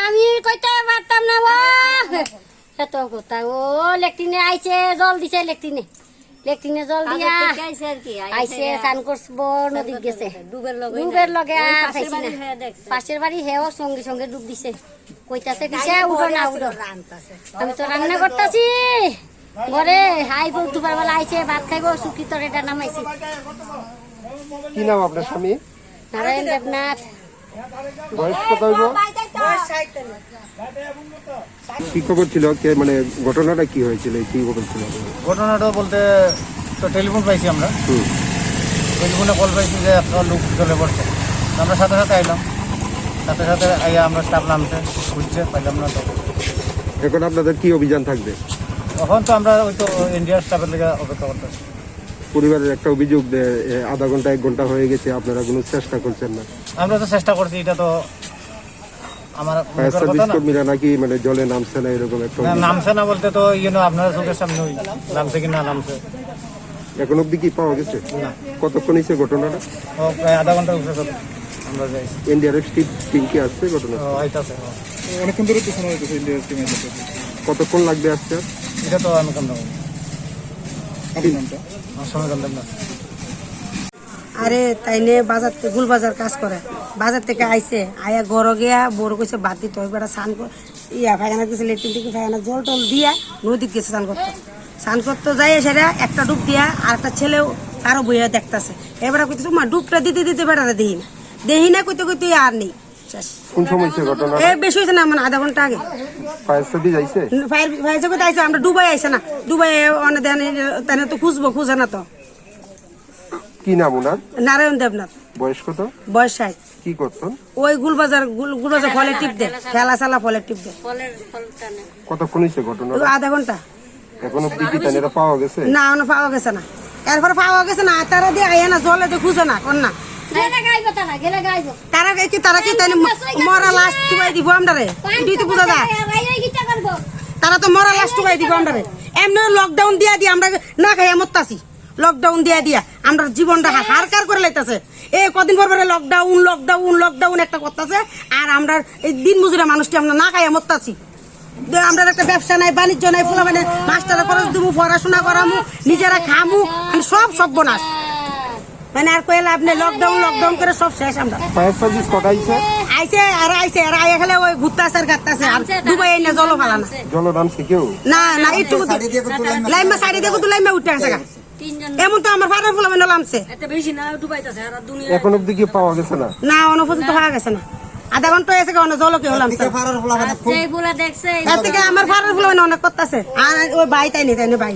আমি কইতে পারতাম না এত কথা ও লেট্রিনে আইছে জল দিছে লেট্রিনে জল দিয়া আইছে স্নান করবো নদীত গেছে ডুবের লগে আর খাইছি না পাশের বাড়ি হেও সঙ্গে সঙ্গে ডুব দিছে কইতাছে কিসে উঠো না উঠো আমি তো রান্না করতেছি ঘরে হাই বউ দুবার বেলা আইছে ভাত খাইবো শুকি তরেটা নামাইছি। কি নাম আপনার স্বামী? নারায়ণ দেবনাথ। বয়স কত হইব? কি খবর ছিল, মানে ঘটনাটা কি হয়েছিল, কি খবর ছিল? ঘটনাটা বলতে তো টেলিফোন পাইছি আমরা, টেলিফোনে কল পাইছি যে একটা লোক চলে পড়ছে। আমরা সাথে সাথে আইলাম, সাথে সাথে আইয়া আমরা স্টাফ নামছে, বুঝছে পাইলাম না। তো এখন আপনাদের কি অভিযান থাকবে? তখন তো আমরা ওই তো ইন্ডিয়ার স্টাফের লেগে অপেক্ষা করতেছি। পরিবারের একটা অভিযোগ আধা ঘন্টা 1 ঘন্টা হয়ে গেছে, আপনারা কোনো চেষ্টা করছেন না? আমরা তো চেষ্টা করছি, এটা তো আমার কর্মীরা নাকি মানে জলে নামছে না এরকম একটা নামছে না বলতে তো আপনারা চোখের সামনে নামছে কি না নামছে এখন অব্দি কি পাওয়া গেছে? না। কতক্ষণ হয়েছে ঘটনাটা? প্রায় আধা ঘন্টা উপরে আমরা যাই। এনডিআরএফ টিম কি আসছে ঘটনা? আইতাছে অনেকক্ষণ ধরে তো শোনা হইতেছে ইন্ডিয়ার টিমে। কতক্ষণ লাগবে আসতে? এটা তো আমি কম দেবো সময় কম দেব না। আরে তাইনে বাজার থেকে গুল বাজার কাজ করে, বাজার থেকে আইছে আয়া ঘর গিয়া বড় কইছে বাদ দিতে হয় বেটা স্নান ফাইখানা গেছে লেট্রিন থেকে ফাইখানা জল টল দিয়া নদীত গেছে স্নান করতে যাই সেটা একটা ডুব দিয়া আর একটা ছেলেও আরো বইয়া দেখতেছে। এবারে কইতেছে মা ডুবটা দিতে দিতে বেটারা দেহি না কইতে কইতে আর নেই শেষ। কোন সময় হয়েছে ঘটনা? বেশি হয়েছে না মানে আধা ঘন্টা আগে। ফায়ার সার্ভিস আইছে? ফায়ার সার্ভিস আইছে, আমরা ডুবাই আইছে না, ডুবাই অনেক দেন তো খুঁজে না। তো কি নাম ওনার? নারায়ণ দেবনাথ। বয়স কত? বয়স 60। কি করতেন? ওই গুলবাজার ফলের টিপ দে, খেলা চালা ফলের টিপ দে। কতক্ষণ হয়েছে ঘটনা? আধা ঘন্টা। এখন অব্দি কি তানেরা পাওয়া গেছে? না এখনো পাওয়া গেছে না, এরপরে পাওয়া গেছে না। তারা দিয়ে আইয়া না জলে তো খুঁজে না কোন না তারা কি তাই মরা লাশ টুকাই দিব আমরারে, এটাই তো বোঝা যায়। তারা তো মরা লাশ টুকাই দিব আমরারে। এমনি লকডাউন দিয়া আমরা না খাইয়া মরতাছি, লকডাউন দিয়া আমরা জীবনটা হারকার করে লাইতাছে। এই কদিন পর পরে লকডাউন একটা করতেছে, আর আমরা এই দিন মজুরা মানুষটি আমরা না খাইয়া মরতাছি। আমরা একটা ব্যবসা নাই, বাণিজ্য নাই, ফুলা মানে মাস্টারে খরচ দিব, পড়াশোনা করামু, নিজেরা খামু, সব সর্বনাশ। মানে আর কইলে আপনি লকডাউন করে সব শেষ। আমরা ফায়ার সার্ভিস কটাইছে? আইছে আর আইয়া খেলে ওই ঘুরতাছে আর গাত্তাছে আর ডুবাই না জল ফালা না। জল নামছে কেউ? না একটু লাইমা সাইডে দেখো তো লাইমা উঠে আসে। এমন তো আমার ফাটার ফুলা মানে নামছে। এখন অব্দি কি পাওয়া গেছে না? না অনুপস্থিত পাওয়া গেছে না, আধা ঘন্টা এসে জল কে হলাম এর থেকে আমার ফাটার ফুলা মানে অনেক করতেছে। আর ওই ভাই তাই নেই ভাই